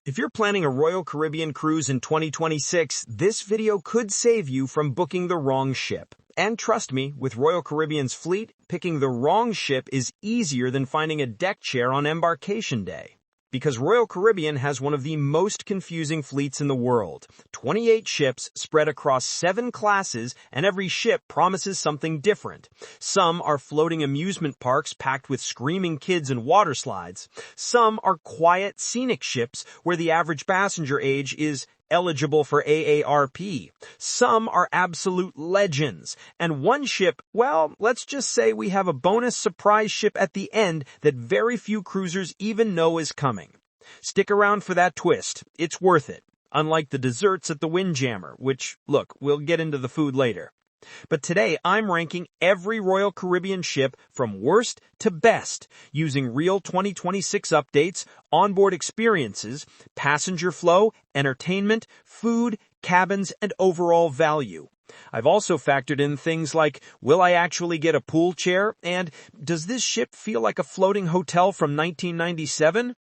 If you're planning a Royal Caribbean cruise in 2026, this video could save you from booking the wrong ship. And trust me, with Royal Caribbean's fleet, picking the wrong ship is easier than finding a deck chair on embarkation day. Because Royal Caribbean has one of the most confusing fleets in the world. 28 ships spread across 7 classes, and every ship promises something different. Some are floating amusement parks packed with screaming kids and waterslides. Some are quiet, scenic ships where the average passenger age is eligible for AARP. Some are absolute legends. And one ship, well, let's just say we have a bonus surprise ship at the end that very few cruisers even know is coming. Stick around for that twist. It's worth it. Unlike the desserts at the Windjammer, which, look, we'll get into the food later. But today, I'm ranking every Royal Caribbean ship from worst to best, using real 2026 updates, onboard experiences, passenger flow, entertainment, food, cabins, and overall value. I've also factored in things like, will I actually get a pool chair? And does this ship feel like a floating hotel from 1997?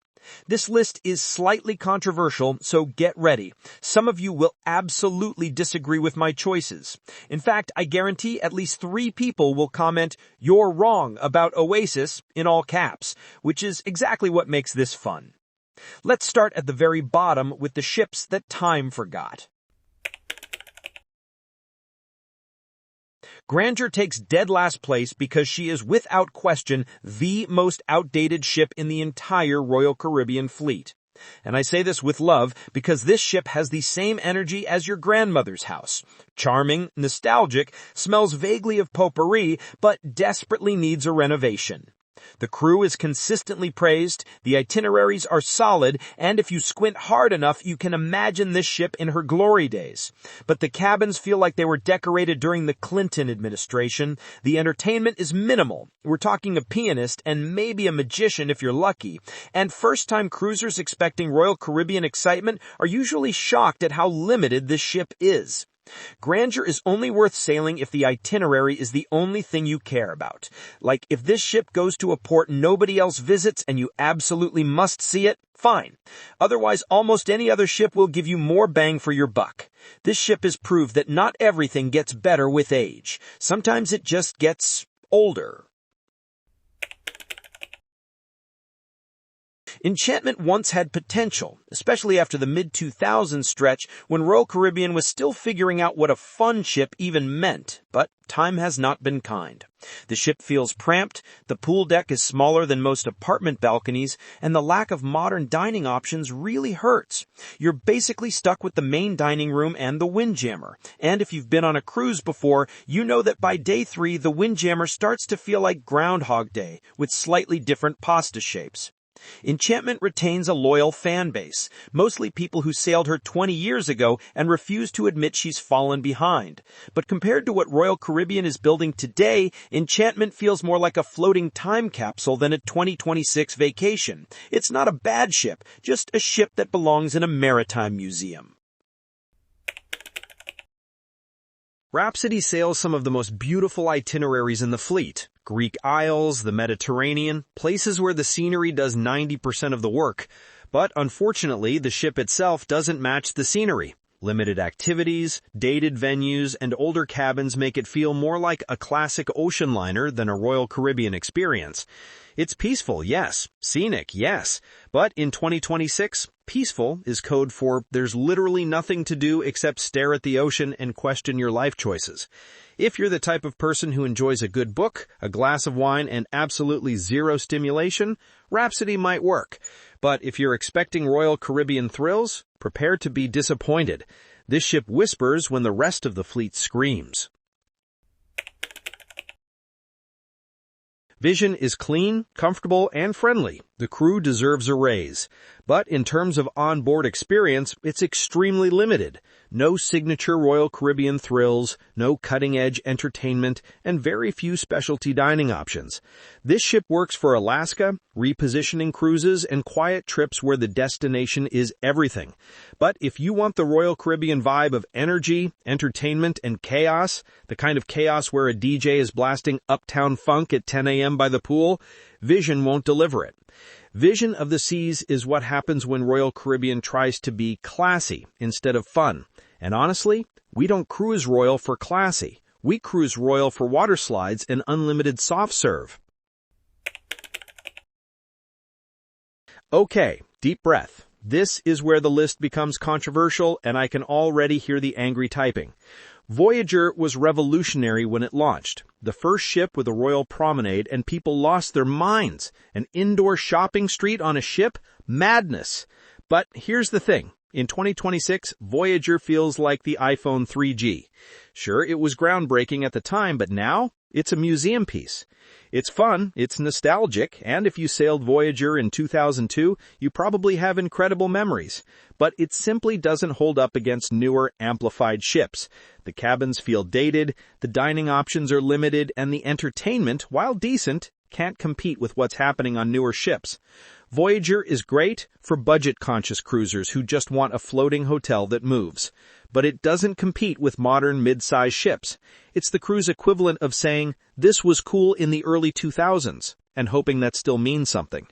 This list is slightly controversial, so get ready. Some of you will absolutely disagree with my choices. In fact, I guarantee at least 3 people will comment, "You're wrong about Oasis," in all caps, which is exactly what makes this fun. Let's start at the very bottom with the ships that time forgot. Grandeur takes dead last place because she is without question the most outdated ship in the entire Royal Caribbean fleet. And I say this with love because this ship has the same energy as your grandmother's house. Charming, nostalgic, smells vaguely of potpourri, but desperately needs a renovation. The crew is consistently praised, the itineraries are solid, and if you squint hard enough, you can imagine this ship in her glory days. But the cabins feel like they were decorated during the Clinton administration. The entertainment is minimal. We're talking a pianist and maybe a magician if you're lucky. And first-time cruisers expecting Royal Caribbean excitement are usually shocked at how limited this ship is. Grandeur is only worth sailing if the itinerary is the only thing you care about. Like, if this ship goes to a port nobody else visits and you absolutely must see it, fine. Otherwise, almost any other ship will give you more bang for your buck. This ship is proof that not everything gets better with age. Sometimes it just gets older. Enchantment once had potential, especially after the mid-2000s stretch when Royal Caribbean was still figuring out what a fun ship even meant, but time has not been kind. The ship feels cramped, the pool deck is smaller than most apartment balconies, and the lack of modern dining options really hurts. You're basically stuck with the main dining room and the Windjammer. And if you've been on a cruise before, you know that by day 3, the Windjammer starts to feel like Groundhog Day, with slightly different pasta shapes. Enchantment retains a loyal fan base, mostly people who sailed her 20 years ago and refuse to admit she's fallen behind. But compared to what Royal Caribbean is building today, Enchantment feels more like a floating time capsule than a 2026 vacation. It's not a bad ship, just a ship that belongs in a maritime museum. Rhapsody sails some of the most beautiful itineraries in the fleet. Greek Isles, the Mediterranean, places where the scenery does 90% of the work. But unfortunately, the ship itself doesn't match the scenery. Limited activities, dated venues, and older cabins make it feel more like a classic ocean liner than a Royal Caribbean experience. It's peaceful, yes. Scenic, yes. But in 2026, peaceful is code for there's literally nothing to do except stare at the ocean and question your life choices. If you're the type of person who enjoys a good book, a glass of wine, and absolutely zero stimulation, Rhapsody might work. But if you're expecting Royal Caribbean thrills, prepare to be disappointed. This ship whispers when the rest of the fleet screams. Vision is clean, comfortable, and friendly. The crew deserves a raise. But in terms of onboard experience, it's extremely limited. No signature Royal Caribbean thrills, no cutting-edge entertainment, and very few specialty dining options. This ship works for Alaska, repositioning cruises, and quiet trips where the destination is everything. But if you want the Royal Caribbean vibe of energy, entertainment, and chaos, the kind of chaos where a DJ is blasting Uptown Funk at 10 a.m. by the pool, Vision won't deliver it. Vision of the Seas is what happens when Royal Caribbean tries to be classy instead of fun. And honestly, we don't cruise Royal for classy. We cruise Royal for water slides and unlimited soft serve. Okay, deep breath. This is where the list becomes controversial, and I can already hear the angry typing. Voyager was revolutionary when it launched. The first ship with a royal promenade, and people lost their minds. An indoor shopping street on a ship? Madness. But here's the thing. In 2026, Voyager feels like the iPhone 3G. Sure, it was groundbreaking at the time, but now it's a museum piece. It's fun, it's nostalgic, and if you sailed Voyager in 2002, you probably have incredible memories. But it simply doesn't hold up against newer, amplified ships. The cabins feel dated, the dining options are limited, and the entertainment, while decent, can't compete with what's happening on newer ships. Voyager is great for budget-conscious cruisers who just want a floating hotel that moves. But it doesn't compete with modern mid-size ships. It's the cruise equivalent of saying, this was cool in the early 2000s, and hoping that still means something.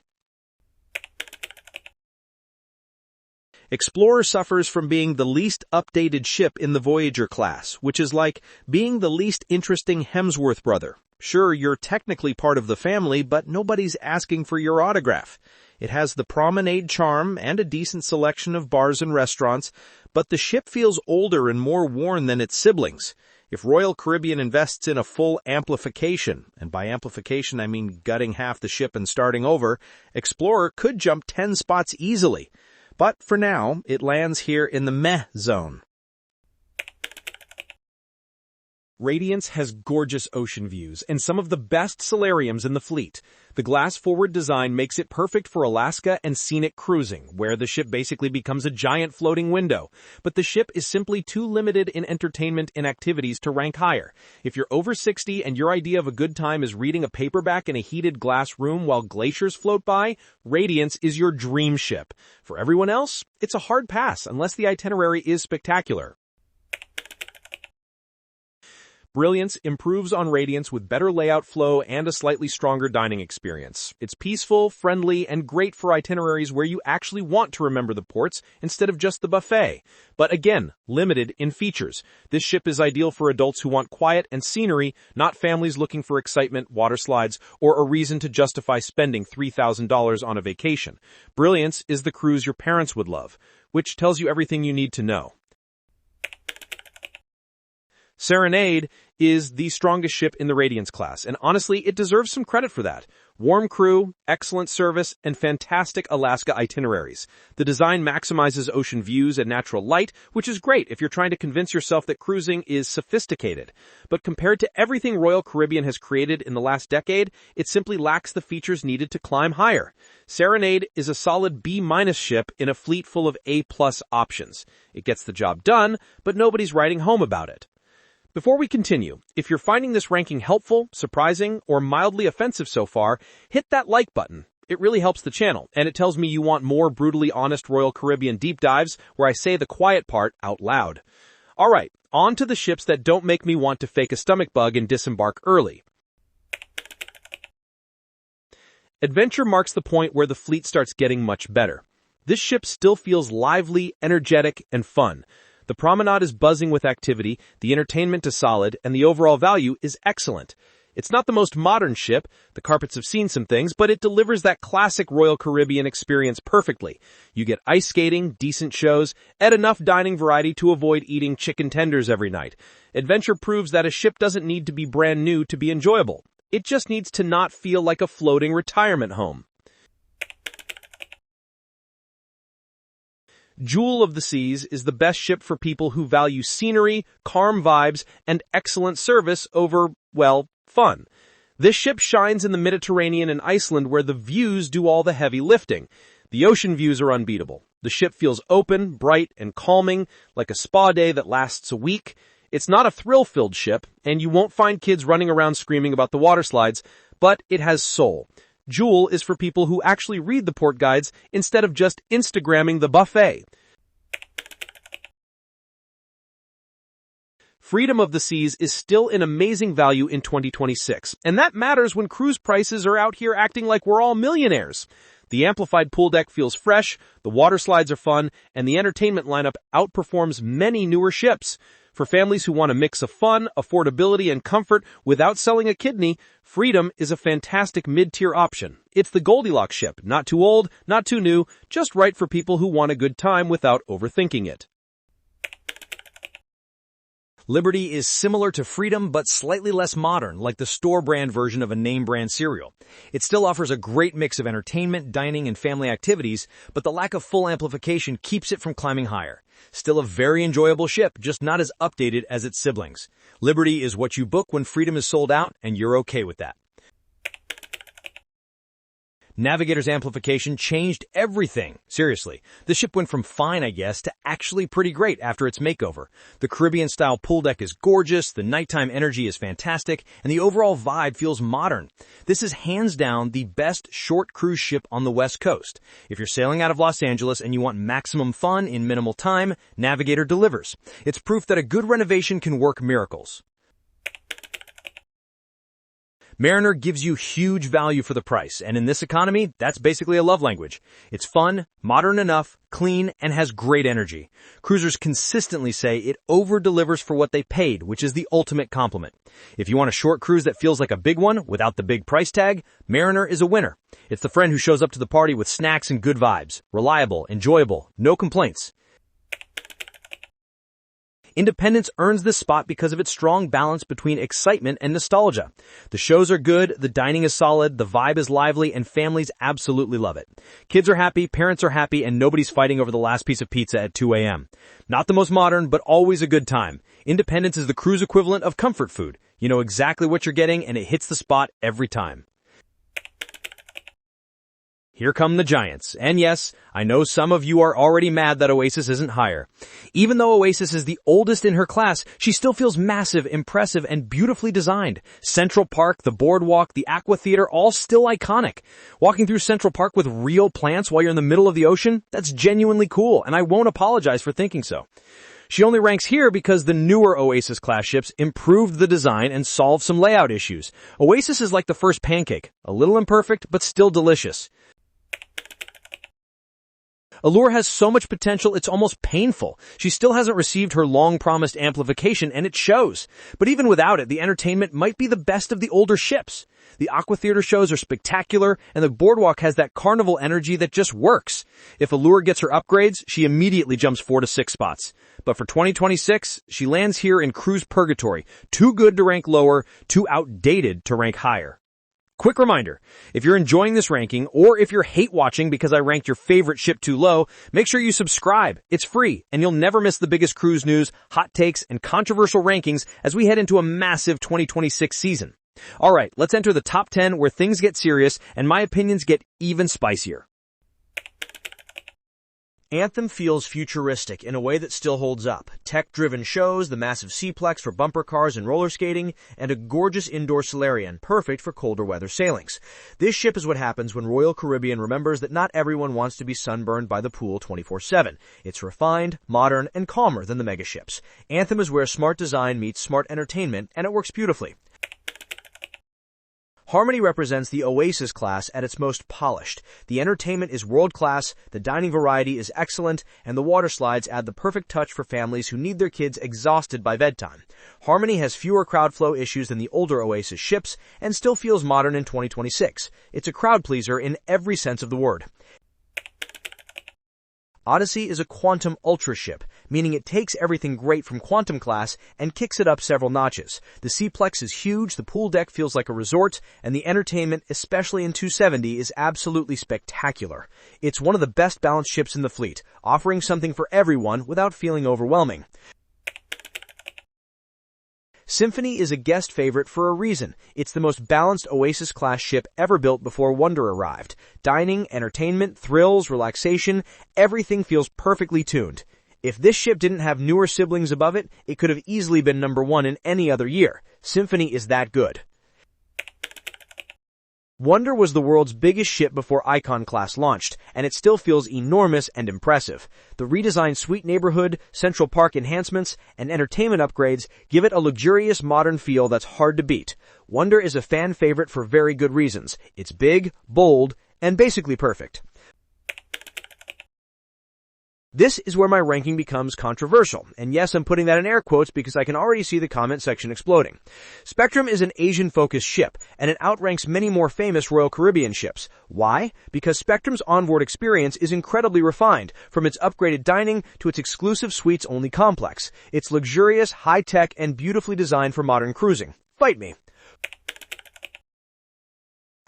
Explorer suffers from being the least updated ship in the Voyager class, which is like being the least interesting Hemsworth brother. Sure, you're technically part of the family, but nobody's asking for your autograph. It has the promenade charm and a decent selection of bars and restaurants, but the ship feels older and more worn than its siblings. If Royal Caribbean invests in a full amplification, and by amplification I mean gutting half the ship and starting over, Explorer could jump 10 spots easily. But for now, it lands here in the meh zone. Radiance has gorgeous ocean views and some of the best solariums in the fleet. The glass-forward design makes it perfect for Alaska and scenic cruising, where the ship basically becomes a giant floating window. But the ship is simply too limited in entertainment and activities to rank higher. If you're over 60 and your idea of a good time is reading a paperback in a heated glass room while glaciers float by, Radiance is your dream ship. For everyone else, it's a hard pass unless the itinerary is spectacular. Brilliance improves on Radiance with better layout flow and a slightly stronger dining experience. It's peaceful, friendly, and great for itineraries where you actually want to remember the ports instead of just the buffet. But again, limited in features. This ship is ideal for adults who want quiet and scenery, not families looking for excitement, water slides, or a reason to justify spending $3,000 on a vacation. Brilliance is the cruise your parents would love, which tells you everything you need to know. Serenade is the strongest ship in the Radiance class, and honestly, it deserves some credit for that. Warm crew, excellent service, and fantastic Alaska itineraries. The design maximizes ocean views and natural light, which is great if you're trying to convince yourself that cruising is sophisticated. But compared to everything Royal Caribbean has created in the last decade, it simply lacks the features needed to climb higher. Serenade is a solid B- ship in a fleet full of A+ options. It gets the job done, but nobody's writing home about it. Before we continue, if you're finding this ranking helpful, surprising, or mildly offensive so far, hit that like button. It really helps the channel, and it tells me you want more brutally honest Royal Caribbean deep dives where I say the quiet part out loud. Alright, on to the ships that don't make me want to fake a stomach bug and disembark early. Adventure marks the point where the fleet starts getting much better. This ship still feels lively, energetic, and fun. The promenade is buzzing with activity, the entertainment is solid, and the overall value is excellent. It's not the most modern ship, the carpets have seen some things, but it delivers that classic Royal Caribbean experience perfectly. You get ice skating, decent shows, and enough dining variety to avoid eating chicken tenders every night. Adventure proves that a ship doesn't need to be brand new to be enjoyable. It just needs to not feel like a floating retirement home. Jewel of the Seas is the best ship for people who value scenery, calm vibes, and excellent service over, well, fun. This ship shines in the Mediterranean and Iceland where the views do all the heavy lifting. The ocean views are unbeatable. The ship feels open, bright, and calming, like a spa day that lasts a week. It's not a thrill-filled ship, and you won't find kids running around screaming about the water slides, but it has soul. Jewel is for people who actually read the port guides instead of just Instagramming the buffet. Freedom of the Seas is still an amazing value in 2026, and that matters when cruise prices are out here acting like we're all millionaires. The amplified pool deck feels fresh, the water slides are fun, and the entertainment lineup outperforms many newer ships. For families who want a mix of fun, affordability, and comfort without selling a kidney, Freedom is a fantastic mid-tier option. It's the Goldilocks ship, not too old, not too new, just right for people who want a good time without overthinking it. Liberty is similar to Freedom, but slightly less modern, like the store-brand version of a name-brand cereal. It still offers a great mix of entertainment, dining, and family activities, but the lack of full amplification keeps it from climbing higher. Still a very enjoyable ship, just not as updated as its siblings. Liberty is what you book when Freedom is sold out, and you're okay with that. Navigator's amplification changed everything. Seriously. The ship went from fine, I guess, to actually pretty great after its makeover. The Caribbean-style pool deck is gorgeous, the nighttime energy is fantastic, and the overall vibe feels modern. This is hands down the best short cruise ship on the West Coast. If you're sailing out of Los Angeles and you want maximum fun in minimal time, Navigator delivers. It's proof that a good renovation can work miracles. Mariner gives you huge value for the price, and in this economy, that's basically a love language. It's fun, modern enough, clean, and has great energy. Cruisers consistently say it over-delivers for what they paid, which is the ultimate compliment. If you want a short cruise that feels like a big one without the big price tag, Mariner is a winner. It's the friend who shows up to the party with snacks and good vibes. Reliable, enjoyable, no complaints. Independence earns this spot because of its strong balance between excitement and nostalgia. The shows are good, the dining is solid, the vibe is lively, and families absolutely love it. Kids are happy, parents are happy, and nobody's fighting over the last piece of pizza at 2 a.m. Not the most modern, but always a good time. Independence is the cruise equivalent of comfort food. You know exactly what you're getting, and it hits the spot every time. Here come the giants. And yes, I know some of you are already mad that Oasis isn't higher. Even though Oasis is the oldest in her class, she still feels massive, impressive, and beautifully designed. Central Park, the boardwalk, the Aqua Theater, all still iconic. Walking through Central Park with real plants while you're in the middle of the ocean, that's genuinely cool, and I won't apologize for thinking so. She only ranks here because the newer Oasis-class ships improved the design and solved some layout issues. Oasis is like the first pancake, a little imperfect, but still delicious. Allure has so much potential, it's almost painful. She still hasn't received her long-promised amplification, and it shows. But even without it, the entertainment might be the best of the older ships. The Aqua Theater shows are spectacular, and the boardwalk has that carnival energy that just works. If Allure gets her upgrades, she immediately jumps 4 to 6 spots. But for 2026, she lands here in cruise purgatory. Too good to rank lower, too outdated to rank higher. Quick reminder, if you're enjoying this ranking, or if you're hate watching because I ranked your favorite ship too low, make sure you subscribe. It's free, and you'll never miss the biggest cruise news, hot takes, and controversial rankings as we head into a massive 2026 season. Alright, let's enter the top 10 where things get serious and my opinions get even spicier. Anthem feels futuristic in a way that still holds up. Tech-driven shows, the massive seaplex for bumper cars and roller skating, and a gorgeous indoor solarium, perfect for colder weather sailings. This ship is what happens when Royal Caribbean remembers that not everyone wants to be sunburned by the pool 24/7. It's refined, modern, and calmer than the megaships. Anthem is where smart design meets smart entertainment, and it works beautifully. Harmony represents the Oasis class at its most polished. The entertainment is world-class, the dining variety is excellent, and the water slides add the perfect touch for families who need their kids exhausted by bedtime. Harmony has fewer crowd flow issues than the older Oasis ships, and still feels modern in 2026. It's a crowd pleaser in every sense of the word. Odyssey is a quantum ultra ship, meaning it takes everything great from Quantum class and kicks it up several notches. The seaplex is huge, the pool deck feels like a resort, and the entertainment, especially in 270, is absolutely spectacular. It's one of the best balanced ships in the fleet, offering something for everyone without feeling overwhelming. Symphony is a guest favorite for a reason. It's the most balanced Oasis-class ship ever built before Wonder arrived. Dining, entertainment, thrills, relaxation, everything feels perfectly tuned. If this ship didn't have newer siblings above it, it could have easily been number 1 in any other year. Symphony is that good. Wonder was the world's biggest ship before Icon class launched, and it still feels enormous and impressive. The redesigned Sweet Neighborhood, Central Park enhancements, and entertainment upgrades give it a luxurious modern feel that's hard to beat. Wonder is a fan favorite for very good reasons. It's big, bold, and basically perfect. This is where my ranking becomes controversial, and yes, I'm putting that in air quotes because I can already see the comment section exploding. Spectrum is an Asian-focused ship, and it outranks many more famous Royal Caribbean ships. Why? Because Spectrum's onboard experience is incredibly refined, from its upgraded dining to its exclusive suites-only complex. It's luxurious, high-tech, and beautifully designed for modern cruising. Fight me.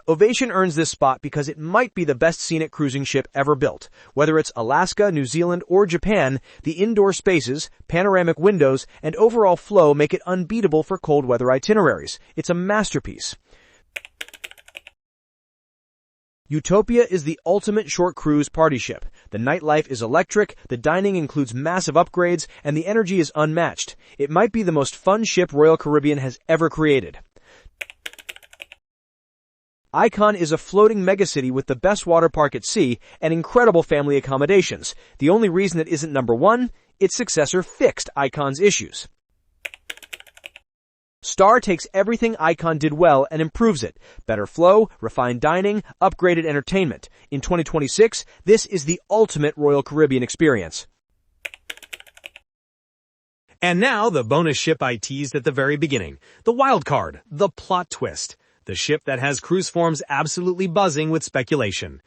Ovation earns this spot because it might be the best scenic cruising ship ever built. Whether it's Alaska, New Zealand, or Japan, the indoor spaces, panoramic windows, and overall flow make it unbeatable for cold weather itineraries. It's a masterpiece. Utopia is the ultimate short cruise party ship. The nightlife is electric, the dining includes massive upgrades, and the energy is unmatched. It might be the most fun ship Royal Caribbean has ever created. Icon is a floating megacity with the best water park at sea and incredible family accommodations. The only reason it isn't number one, its successor fixed Icon's issues. Star takes everything Icon did well and improves it. Better flow, refined dining, upgraded entertainment. In 2026, this is the ultimate Royal Caribbean experience. And now the bonus ship I teased at the very beginning. The wild card, the plot twist. The ship that has cruise forums absolutely buzzing with speculation.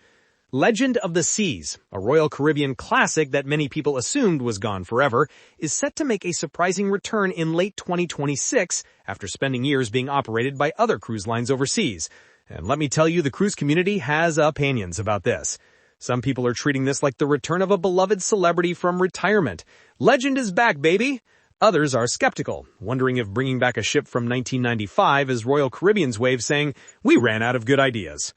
Legend of the Seas, a Royal Caribbean classic that many people assumed was gone forever, is set to make a surprising return in late 2026 after spending years being operated by other cruise lines overseas. And let me tell you, the cruise community has opinions about this. Some people are treating this like the return of a beloved celebrity from retirement. Legend is back, baby! Others are skeptical, wondering if bringing back a ship from 1995 is Royal Caribbean's way of saying, we ran out of good ideas.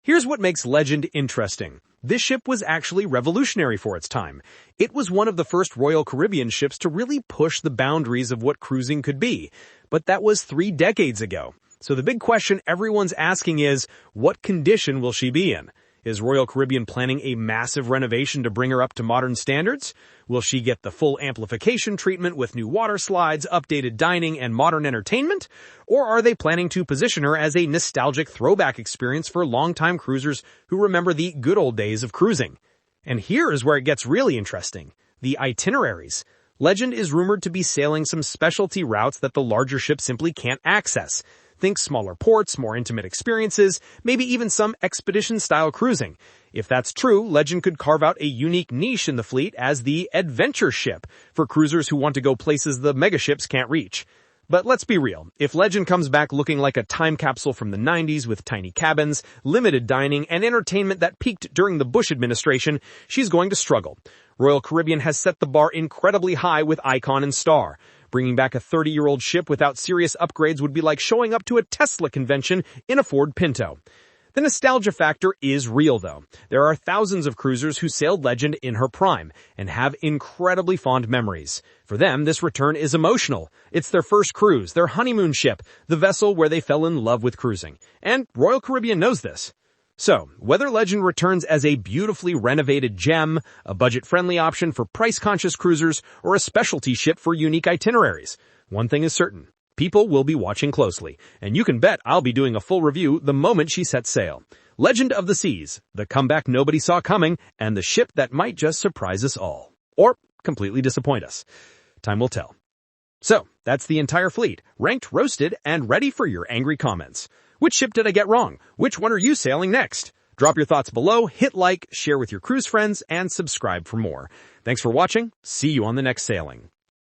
Here's what makes Legend interesting. This ship was actually revolutionary for its time. It was one of the first Royal Caribbean ships to really push the boundaries of what cruising could be. But that was 3 decades ago. So the big question everyone's asking is, what condition will she be in? Is Royal Caribbean planning a massive renovation to bring her up to modern standards? Will she get the full amplification treatment with new water slides, updated dining, and modern entertainment? Or are they planning to position her as a nostalgic throwback experience for longtime cruisers who remember the good old days of cruising? And here is where it gets really interesting. The itineraries. Legend is rumored to be sailing some specialty routes that the larger ships simply can't access. Think smaller ports, more intimate experiences, maybe even some expedition-style cruising. If that's true, Legend could carve out a unique niche in the fleet as the adventure ship for cruisers who want to go places the megaships can't reach. But let's be real. If Legend comes back looking like a time capsule from the 90s with tiny cabins, limited dining, and entertainment that peaked during the Bush administration, she's going to struggle. Royal Caribbean has set the bar incredibly high with Icon and Star. Bringing back a 30-year-old ship without serious upgrades would be like showing up to a Tesla convention in a Ford Pinto. The nostalgia factor is real, though. There are thousands of cruisers who sailed Legend in her prime and have incredibly fond memories. For them, this return is emotional. It's their first cruise, their honeymoon ship, the vessel where they fell in love with cruising. And Royal Caribbean knows this. So, whether Legend returns as a beautifully renovated gem, a budget-friendly option for price-conscious cruisers, or a specialty ship for unique itineraries, one thing is certain. People will be watching closely, and you can bet I'll be doing a full review the moment she sets sail. Legend of the Seas, the comeback nobody saw coming, and the ship that might just surprise us all. Or completely disappoint us. Time will tell. So, that's the entire fleet, ranked, roasted, and ready for your angry comments. Which ship did I get wrong? Which one are you sailing next? Drop your thoughts below, hit like, share with your cruise friends, and subscribe for more. Thanks for watching. See you on the next sailing.